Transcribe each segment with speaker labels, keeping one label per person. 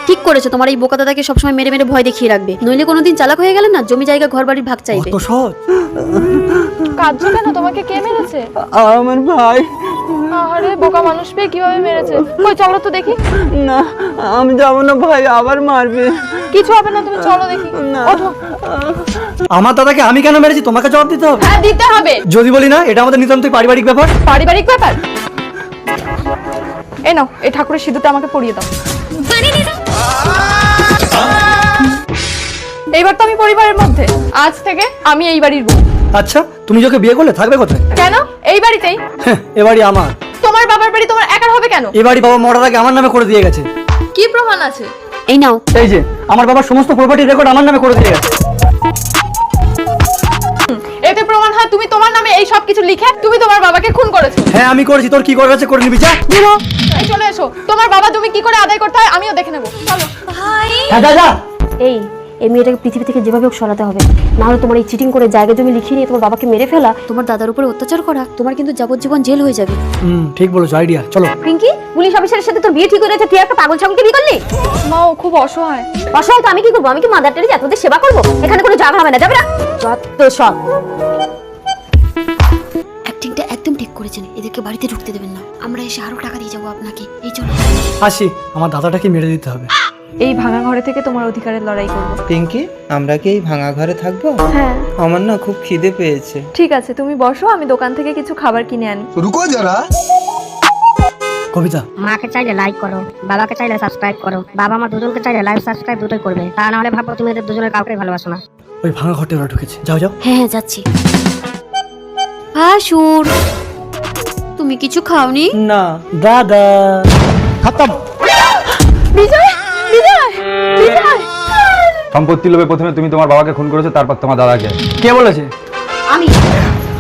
Speaker 1: ঠিক করেছো, তোমার এই বোকা দাদাকে সবসময় মেরে মেরে ভয় দেখিয়ে রাখবে, নইলে কোনোদিন চালাক হয়ে গেলে না জমি জায়গা ঘর বাড়ির ভাগ চাইবে।
Speaker 2: কাঁদছো কেন? তোমাকে কে মেরেছে?
Speaker 3: আমার ভাই।
Speaker 2: আরে বোকা মানুষ পেয়ে কিভাবে মেরেছে? কই চলো তো দেখি।
Speaker 3: না আমি যাবো না ভাই, আবার মারবে।
Speaker 2: কিছু হবে না, তুমি চলো দেখি। ওঠো।
Speaker 4: আমার দাদাকে আমি কেন মেরেছি তোমাকে জবাব দিতে হবে?
Speaker 2: হ্যাঁ দিতে হবে।
Speaker 4: যদি বলি না এটা আমাদের নিতান্তই পারিবারিক ব্যাপার।
Speaker 2: পারিবারিক ব্যাপার? এই নাও, এই ঠাকুরের সিঁদুরটা আমাকে পরিয়ে দাও। এইবার তো আমি পরিবারের মধ্যে, আজ থেকে আমি এই বাড়ির বউ।
Speaker 4: আচ্ছা তুমি যাকে বিয়ে করলে থাকবে কোথায়?
Speaker 2: কেন? এই বাড়িতেই।
Speaker 4: এ বাড়ি আমার।
Speaker 2: তোমার বাবার বাড়ি তোমার একার হবে কেন?
Speaker 4: এ বাড়ি বাবা মরার আগে আমার নামে করে দিয়ে গেছে।
Speaker 2: কি প্রমাণ আছে?
Speaker 1: এই নাও।
Speaker 4: এই যে আমার বাবার সমস্ত প্রপার্টি রেকর্ড আমার নামে করে দিয়ে গেছে।
Speaker 2: এতে প্রমাণ হয় তুমি তোমার নামে এই সব কিছু লিখে তুমি তোমার বাবাকে খুন করেছো।
Speaker 4: হ্যাঁ আমি করেছি, তোর কি করার আছে করে নিবি, যা।
Speaker 2: এই চলে এসো, তোমার বাবা তুমি কি করে আদায় করতে হয় আমিও দেখে নেবো। চলো।
Speaker 4: হ্যাঁ যা যা।
Speaker 1: এই মেয়েটাকে পৃথিবী থেকে যেভাবে হোক সরাতে হবে, না হলে তোমার এই চিটিং করে জায়গা জমি লিখিয়ে নিয়ে তোমার বাবাকে মেরে ফেলা, তোমার দাদার উপরে অত্যাচার করা, তোমার কিন্তু যাবজ্জীবন জেল হয়ে যাবে।
Speaker 4: ঠিক বলেছো, আইডিয়া। চলো।
Speaker 1: পিঙ্কি, পুলিশ অফিসারের সাথে তোর বিয়ে ঠিক হয়ে গেছে, তুই একটা পাগল ছাগলকে বিয়ে করলি?
Speaker 2: মা ও খুব অসহায়।
Speaker 1: অসহায় তো আমি কি করবো? আমি কি মাদার টেরেসা তোদের সেবা করবো? এখানে কোনো জায়গা হবে না, যাবে না। যত সব অ্যাক্টিংটা একদম ঠিক করেছেন, এদেরকে বাড়িতে ঢুকতে দেবেন না, আমরা এসে আরো টাকা দিয়ে যাবো আপনাকে। এই চলো।
Speaker 4: আসি, আমার দাদাটাকে মেরে দিতে হবে।
Speaker 2: এই ভাঙা ঘরে থেকে তোমার অধিকারের লড়াই করবো।
Speaker 3: পিঙ্কি, আমরা কি এই ভাঙা ঘরে থাকবো?
Speaker 2: হ্যাঁ
Speaker 3: আমার না খুব খিদে পেয়েছে।
Speaker 2: ঠিক আছে, তুমি বসো, আমি দোকান থেকে কিছু খাবার কিনে আনি।
Speaker 5: रुको जरा।
Speaker 4: কবিতা,
Speaker 6: মাকে চাইলে লাইক করো, বাবাকে চাইলে সাবস্ক্রাইব করো, বাবা মা দুজনকে চাইলে লাইক সাবস্ক্রাইব দুটোই করবে, তা না হলে ভাবো তুমি এদের দুজনের কাউকে ভালোবাসো না।
Speaker 4: ওই ভাঙা ঘরটা ওরা ঢুকেছে, যাও যাও।
Speaker 1: হ্যাঁ হ্যাঁ যাচ্ছি। ভাসুর, তুমি কিছু খাওনি?
Speaker 3: না।
Speaker 4: দাদা
Speaker 2: বিজয়, বিজয়, বিজয়।
Speaker 7: সম্পত্তির লোভে প্রথমে তুমি তোমার বাবাকে খুন করেছো, তারপর তোমার দাদাকে।
Speaker 4: কে বলেছে?
Speaker 1: আমি।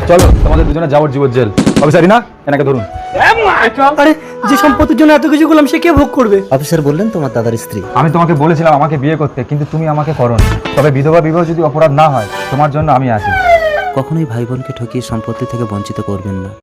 Speaker 7: চলো, তোমাদের দুজনে যাবজ্জীবন জেল। অফিসারি না, এনাকে ধরুন।
Speaker 4: আরে যে সম্পত্তির জন্য এত কিছু করলাম সে কে ভোগ করবে?
Speaker 8: অফিসার বললেন তোমার দাদার স্ত্রী।
Speaker 7: আমি তোমাকে বলেছিলাম আমাকে বিয়ে করতে, কিন্তু তুমি আমাকে করোনি। তবে বিধবা বিবাহ যদি অপরাধ না হয়, তোমার জন্য আমি আছি।
Speaker 8: কখনোই ভাই বোনকে ঠকিয়ে সম্পত্তি থেকে বঞ্চিত করবেন না।